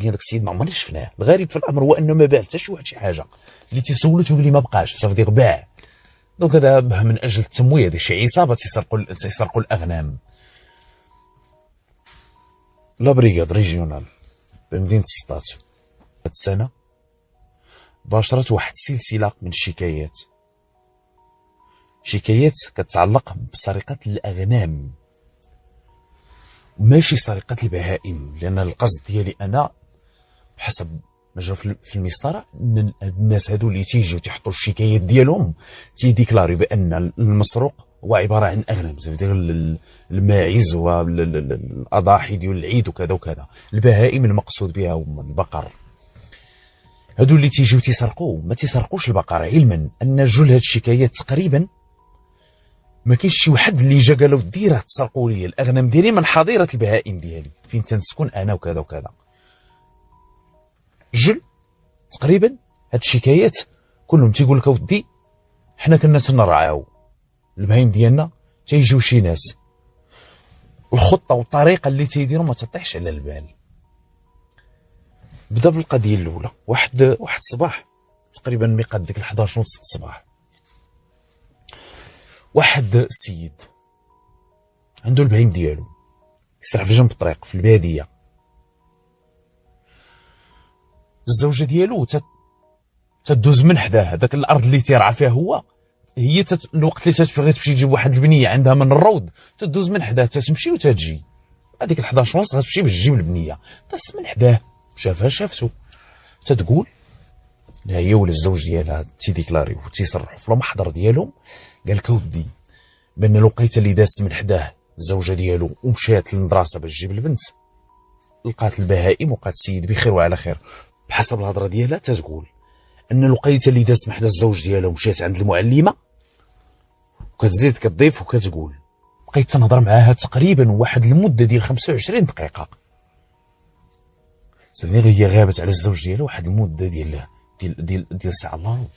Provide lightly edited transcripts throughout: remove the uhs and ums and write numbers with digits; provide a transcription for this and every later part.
داك السيد ما عمرني شفناه. الغريب في الامر هو انه ما باع حتى شي واحد شي حاجه اللي تيسولو تيقول لي ما بقاش صافي دير باع. دونك هذا من اجل التمويه ديال شي عصابه تيسرقوا الاغنام. لا بريغاد ريجيونال بمدينه السطات هاد السنه باشرت واحد سلسله من الشكايات كتعلق بسرقه الاغنام، ماشي سرقه البهائم. لان القصد ديالي انا بحسب ما جرى في المسطره ان الناس هادو اللي تيجيو تيحطوا الشكايات ديالهم تيديكلاريو بان المسروق هو عباره عن اغنام، زي ديال الماعز والاضاحي ديال العيد وكذا وكذا. البهائم المقصود بها هما البقر. هادو اللي تيجيو تيسرقوا ما تيسرقوش البقر، علما ان جل هاد الشكايات تقريبا ما كاينش شي واحد اللي جا قال ودي راه تسرقوا لي الاغنام ديالي من حظيره البهائم ديالي فين تنسكن انا وكذا وكذا. جل تقريبا هاد الشكايات كلهم تيقول لك ودي حنا كنا تنرعاو البهايم ديالنا، تيجيو شي ناس الخطه والطريقه اللي تيديروا ما تطيحش على البال. بدا بالقضيه الاولى. واحد الصباح تقريبا ميقات ديك 11 ونص الصباح، واحد السيد عنده البهيم ديالو يسرح في جنب الطريق في الباديه. الزوجه ديالو تدوز من حداه هذاك الارض اللي تيرعى فيها هو، هي الوقت اللي تبغي تمشي تجيب واحد البنيه عندها من الروض تدوز من حداه تتمشي وتجي. هذيك 11 ونص غتمشي باش تجيب البنيه، تس من حداه شافها شافته تتقول لا هي ولا الزوج ديالها تيديكلاريو تيصرحوا في المحضر ديالهم. قال لك اودي بان الوقيته اللي دازت من حداه الزوجه ديالو ومشات للمدرسه باش تجيب البنت لقات البهائم وقات السيد بخير وعلى خير. بحسب الهضره ديالها تتقول ان الوقيته اللي دازت من حدا الزوج ديالها ومشات عند المعلمه وكتزيد كتضيف وكتقول بقيت تنهضر معاها تقريبا واحد المده ديال 25 دقيقه. سيرني هي غابت على الزوج ديالها واحد المده ديال ساعه الله،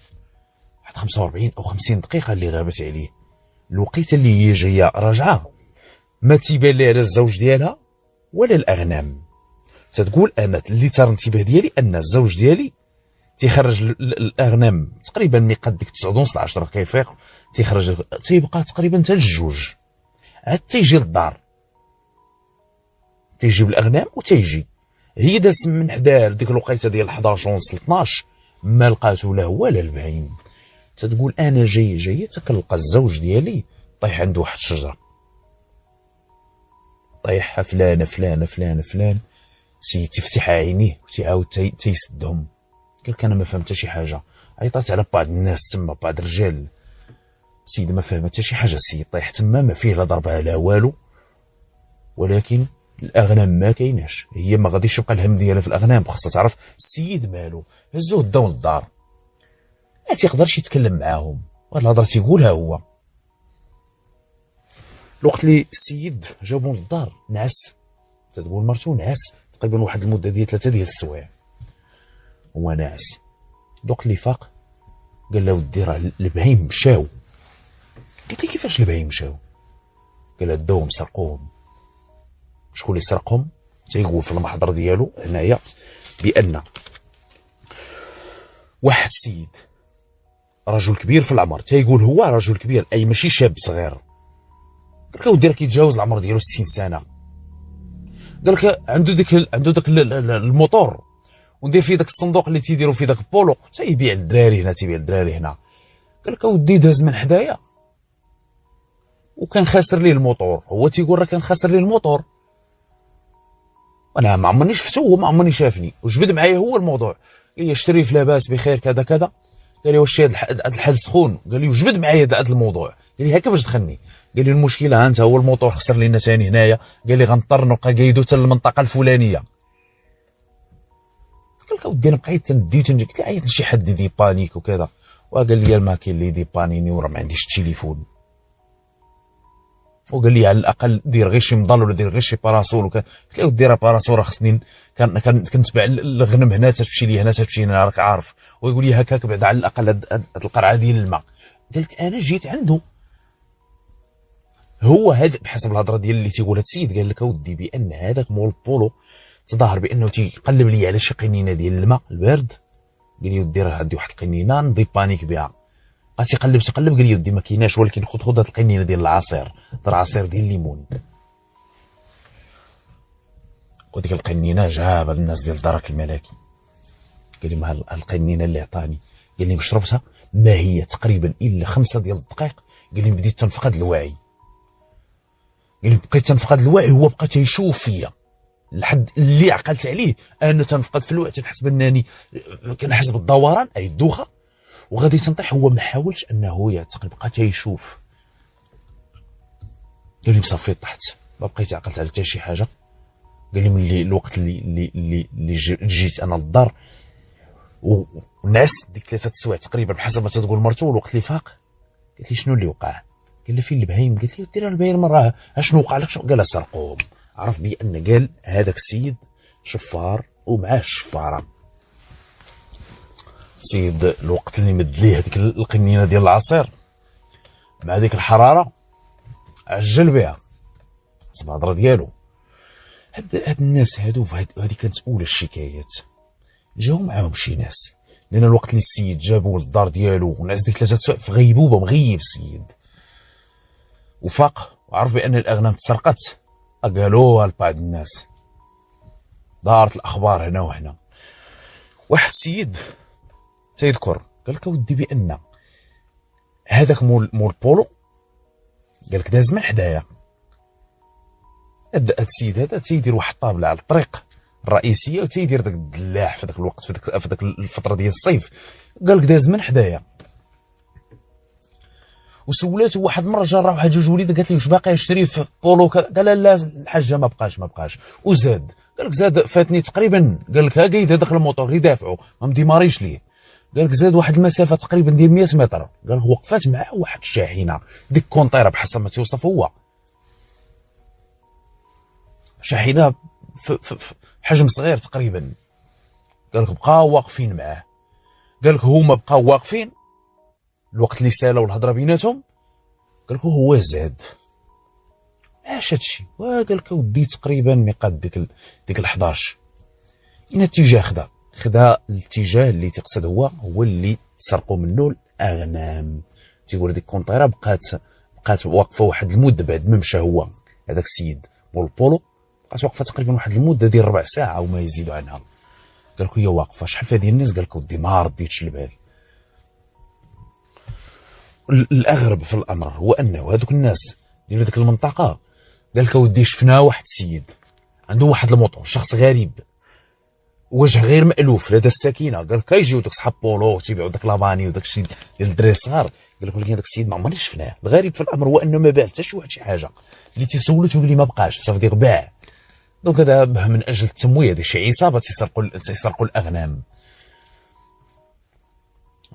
واحد 45 او 50 دقيقه اللي غابت عليه. الوقيته اللي هي جايه راجعه ما تيبان لها لا الزوج ديالها ولا الاغنام. تتقول انا اللي تار الانتباه ديالي ان الزوج ديالي تيخرج الاغنام تقريبا ميقاد ديك 9 ونص 10 كيفيق تيخرج، تيبقى تقريبا حتى الجوج عاد تيجي للدار تيجيب الاغنام وتيجي. هي داز من حدا ديك الوقيته ديال 11 ونص ل 12 ما لقاتو لا هو لا البهيم. تتقول انا جايه تكنلقى الزوج ديالي طايح عنده واحد الشجره، طايحها فلان سي تفتح عينيه وتعاود تيسدهم. قال لك انا ما فهمت شي حاجه، عيطات على بعض الناس تما بعض الرجال، السيد ما فهم حتى شي حاجه. السيد طايح تما ما فيه لا ضربه لا والو، ولكن الاغنام ما كايناش. هي ما غاديش يبقى الهم ديالها في الاغنام، خاصها تعرف السيد مالو. هزوه داو للدار ما تيقدرش يتكلم معاهم وهاد الهضره تيقولها هو. الوقت اللي السيد جابو للدار نعس، تتقول مرتو نعس تقريبا واحد المده ديال 3 ديال السوايع هو ناعس. الوقت اللي فاق قال له ودي راه البهايم مشاو. قلت لي كيفاش البهايم مشاو؟ قال داوهم سرقوهم. شكون اللي سرقهم؟ تيقول في المحضر ديالو هنايا بان واحد السيد رجل كبير في العمر، تيقول هو رجل كبير اي ماشي شاب صغير. قال لك ودي راه كيتجاوز العمر ديالو 60 سنه. قال لك عنده داك الموتور وندير فيه داك الصندوق اللي تيديروا فيه داك البولو تيبيع للدراري هنا تيبيع للدراري هنا. قال لك ودي داز من حدايا وكان خاسر ليه الموتور. هو تيقول راه كان خاسر ليه الموتور وانا ما عمرني شفتو وما عمرني شافني، وجبد معايا هو الموضوع. قال لي الشريف لاباس بخير كذا كذا. قال لي واش هذا الحال سخون؟ قال لي وجبد معايا هذا الموضوع. قال لي هكا باش دخلني. قال لي المشكله ها انت هو الموتور خسر لينا ثاني هنايا. قال لي غنضطر نبقى قايدو حتى للمنطقه الفلانيه. قال لك اودي انا بقيت تندي قلت له عيط لشي حد يدي بانيك وكذا. وقال لي ما كاين اللي يدي بانيني وراه ما عنديش التليفون. وقال لي على الاقل دير غير شي مظل ولا دير غير شي باراسول قلت له ودي راه باراسول راه خصني كنتبع الغنم هنا تمشي لي هنا تمشي هنا راك عارف. ويقول لي هكاك بعد على الاقل هاد القرعه ديال الماء. قال لك انا جيت عنده هو هذا بحسب الهضره ديال اللي تيقول هاد السيد. قال لك اودي بان هذاك مول البولو تظاهر بانه تيقلب لي على شي قنينه ديال الماء البارد. قال لي ودي راه عندي واحد القنينه نضي بانيك بها. بقى تيقلب قال لي ودي ما كايناش، ولكن خذ هاد القنينه ديال العصير، دار عصير ديال الليمون. وديك القنينه جاب هاد الناس ديال الدرك الملكي، قال لي ما القنينه اللي عطاني، قال لي شربتها ما هي تقريبا الا 5 ديال الدقائق، قال لي بديت تنفقد الوعي، قال لي بقيت تنفقد الوعي، هو بقى تيشوف فيا لحد اللي عقلت عليه انا تنفقد في الوعي، تنحس بانني كنحس بالدوران اي الدوخه وغادي تنطيح. هو ما حاولش انه يعتقل، بقى تيشوف. قال لي بصافي طحت، ما بقيت عقلت على حتى شي حاجه. قال لي من الوقت اللي جيت انا للدار ونعس ديك 3 سوايع تقريبا بحسب ما تقول مرتو، والوقت اللي فاق قالت لي شنو اللي وقع؟ قال لي فين البهايم؟ قلت لي دير البهايم راه اشنو وقع لك؟ قال سرقوهم. عرف بان قال هذاك السيد شفار ومعاه الشفاره. سيد الوقت اللي مد ليه هذيك القنينه ديال العصير مع ديك الحراره عجل بها حسب الهضره ديالو. هاد الناس هادو هذه كانت اولى الشكايات. جاو معاهم شي ناس، لان الوقت اللي السيد جابوه للدار ديالو ونعس ديك 3 سوايع في غيبوبه، مغيب السيد وفاق وعرف بان الاغنام تسرقت. قالوها لبعض الناس، دارت الاخبار هنا وهنا. واحد السيد تيذكر قال لك اودي بان هذاك مول البولو، قال لك داز من حدايا. هذا السيد هذا تيدير واحد الطابله على الطريق الرئيسيه وتيدير داك الدلاح في ذاك الوقت، في ذاك الفتره ديال الصيف. قال لك داز من حدايا. وسولته واحد المره، جا راه واحد 2 وليدات قالت لي واش باقي يشري في بولو؟ قال لا الحاجه ما بقاش. وزاد قال لك زاد فاتني تقريبا، قال لك ها قايد هذاك الموطور غير دافعو ما مديماريش ليه. قال لك زاد واحد المسافه تقريبا ديال 100 متر. قال لك وقفات معاه واحد الشاحنه ديك كونطيره بحسب ما توصف هو، شاحنه في حجم صغير تقريبا. قال لك بقاو واقفين معاه. قال لك هما بقاو واقفين الوقت اللي سالاو الهضره بيناتهم. قال لك هو زاد اش هادشي؟ قال لك ودي تقريبا ميقاد ديك ال 11 ان اتجاه خدا الاتجاه اللي تقصد هو اللي تسرقوا منه الاغنام. تيقول هذيك الكونطيره بقات واقفه واحد المده بعد ما مشى هو هذاك السيد مول البولو، بقات واقفه تقريبا واحد المده ديال 4 ساعة او ما يزيدوا عنها. قال لك هي واقفه شحال فيها ديال الناس؟ قال لك ودي ما رديتش البال. الاغرب في الامر هو انه هذوك الناس ديال ديك المنطقه، قال لك ودي شفنا واحد السيد عنده واحد الموطور، شخص غريب وجه غير مالوف لدى الساكنه. قال لك كيجيو داك صحاب بولو تيبيعوا داك لافاني وداك الشيء ديال الدراري الصغار. قال لك ولكن داك السيد ما عمرني شفناه. الغريب في الامر هو انه ما باع حتى شي حاجه. اللي تيسولو تيقول لي ما بقاش صافي ديك باع. دونك هذا من اجل التمويه ديال شي عصابه تيسرقوا الاغنام.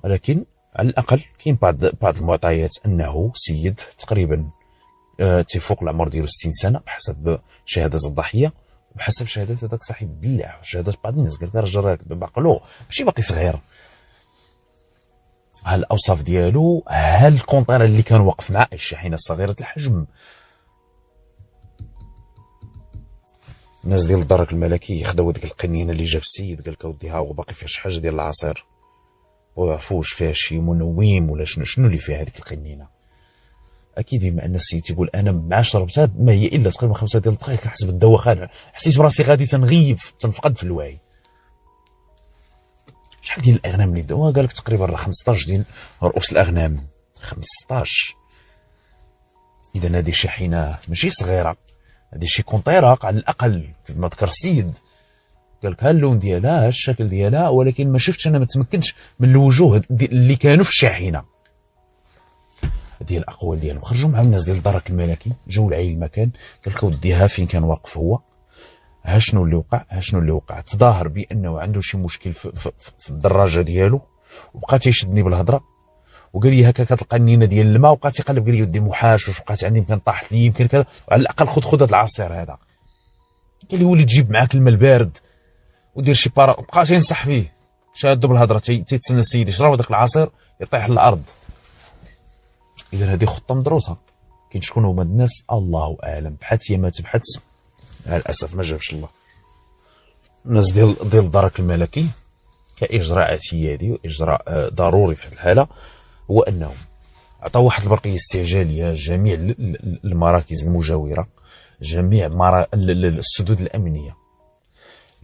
ولكن على الاقل كاين بعض المعطيات انه سيد تقريبا تيفوق العمر ديالو 60 سنه بحسب شهاده الضحيه وبحسب شهادات هذاك صاحب الدلاع وشهادات بعض الناس. قال لك الراجل راكب بعقلو ماشي باقي صغير. ها الاوصاف ديالو، ها الكونطيره اللي كان واقف معاه الشاحنه صغيره الحجم. الناس ديال الدرك الملكي خداو ديك القنينه اللي جاب السيد. قال لك اودي ها هو باقي فيها شي حاجه ديال العصير ويعرفوش فيها شي منوم ولا شنو اللي فيها هذيك القنينه. اكيد بما ان السيد تيقول انا مع شربتها ما هي الا تقريبا 5 ديال الدقائق حسب الدواخان، حسيت براسي غادي تنغيب تنفقد في الوعي. شحال ديال الاغنام اللي داوها؟ قال لك تقريبا راه 15 ديال رؤوس الاغنام. 15. اذا هذه شاحنه ماشي صغيره، هذه شي كونطيره على الاقل كيف ما ذكر السيد. قال لك ها اللون ديالها ها الشكل ديالها، ولكن ما شفتش انا ما تمكنتش من الوجوه اللي كانوا في الشاحنه. هذه الاقوال ديالهم. خرجوا مع الناس ديال الدرك الملكي، جاوا لعين المكان. قال لك وديها فين كان واقف هو، ها شنو اللي وقع. تظاهر بانه عنده شي مشكل في الدراجه ديالو، وبقى تيشدني بالهضره وقال لي هكا كتلقى النينه ديال الماء، وبقى تيقلب قال لي ودي محاش واش بقات عندي يمكن طاحت لي يمكن كذا، وعلى الاقل خذ هذا العصير هذا. قال لي ولي تجيب معاك الماء البارد ودير شي بقى تينصح فيه شادو بالهضره، تيتسنى السيد يشرب هذاك العصير يطيح للارض. اذا هذه خطه مدروسه. كاين شكون هما الناس الله اعلم، بحث يا ما تبحث مع الاسف ما جابش الله. الناس ديال الدرك الملكي كإجراء اعتيادي وإجراء ضروري في هذه الحالة، هو أنهم عطاو واحد البرقية استعجالية جميع المراكز المجاورة، جميع السدود الأمنية.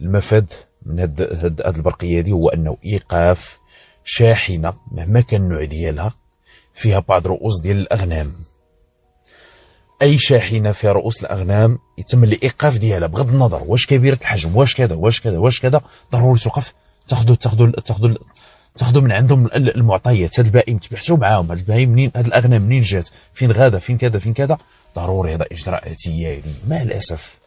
المفاد من هاد البرقية دي هو أنه إيقاف شاحنة مهما كان النوع ديالها فيها بعض رؤوس ديال الأغنام. أي شاحنة فيها رؤوس الأغنام يتم الإيقاف ديالها بغض النظر واش كبيرة الحجم، واش كذا واش كذا واش كذا، ضروري توقف. تاخذوا من عندهم المعطيات. هاد البهائم تبحثوا معاهم، هاد البهائم منين، هاد الأغنام منين جات، فين غادا، فين كذا فين كذا. ضروري هذا إجراء اعتيادي مع الأسف.